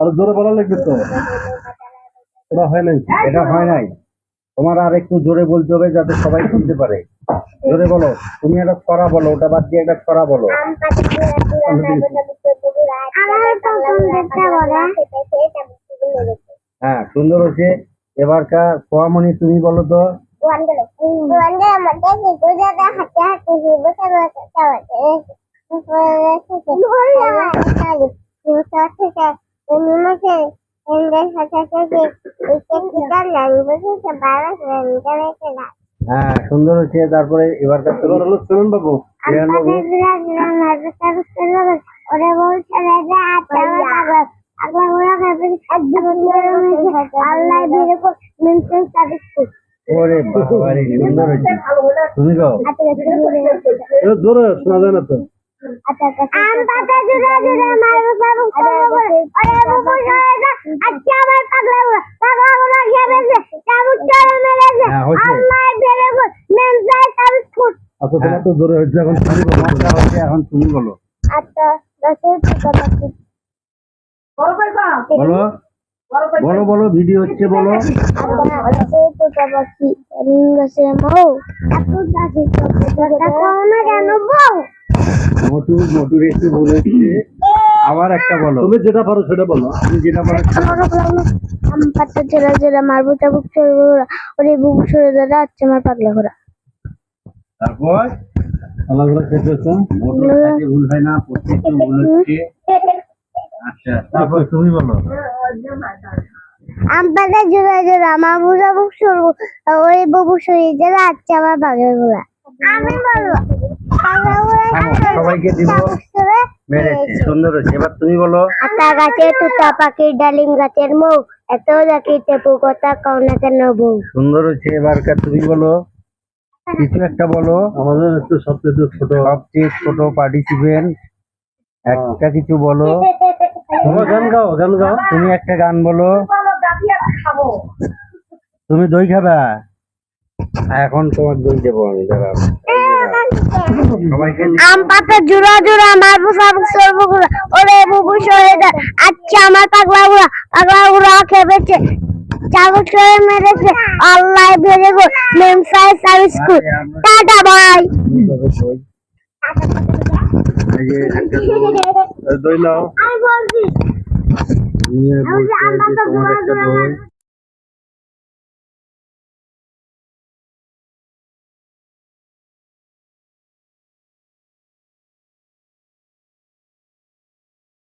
আর জোরে বলা লাগবে তো। এটা হয় নাই, এটা হয় নাই। তোমার আর একটু জোরে বলতে হবে যাতে সবাই শুনতে পারে। জোরে বলো। তুমি একটা ছড়া বলো, ওটা বাদ দিয়ে একটা ছড়া বলো। হ্যাঁ, সুন্দর হচ্ছে। এবারকার সোয়ামণি তুমি বলো তো। হ্যাঁ, সুন্দর হচ্ছে। তারপরে এবারকার এবার হলো সেভেন বাবু। ওরে বাবারে, সুন্দর হচ্ছে। তুমি গাও। এটা জোরে শোনা যায় না তো। আচ্ছা, তোমার তো জোরে হচ্ছে, এখন তুমি বলো। তোমারটা হচ্ছে, এখন তুমি বলো। বলো বলো বলো, ভিডিও হচ্ছে, বলো। মোটু মোটু রেসি বলেছে। আবার একটা বলো। তুমি যেটা পারো সেটা বলো। তুমি যেটা বলো। তারপর আলাদা খেতেছ। মোটুর কাছে ভুল হয় না, প্রত্যেকটা ভুল হচ্ছে। আচ্ছা, তারপর তুমি বলো। সবাইকে দিব। মেরেছে, সুন্দর হচ্ছে। এবার তুমি বলো। আতা গাছে তুতা পাখির ডালিম গাছের মৌ এত ডাকিতে পুকতা কওনা কেন বউ। সুন্দর হচ্ছে। এবারকার তুমি বলো, কিছু একটা বলো। আমাদের একটু সবচেয়ে ছোট, সবচেয়ে ছোট পার্টিসিপেন্ট একটা কিছু বলো। তোমরা গান গাও, গান গাও। তুমি একটা গান বলো। তুমি দই খাবা? এখন তোমার দই দেবো আমি, দাঁড়াও। সবাইকে আম পাতা জোড়া জোড়া মারবো সব সরবো গুড়া ওরে বুবু সরে যা। আচ্ছা আমার পাগলা গুড়া খেপেছে চাবুক করে মেরেছে আল্লাহ ভেরে গো মেম সাইজ স্কুল টাটা বাই। এই যে একটা দই নাও। আমি বলছি নিয়ে বলছে যে তোমার একটা দই।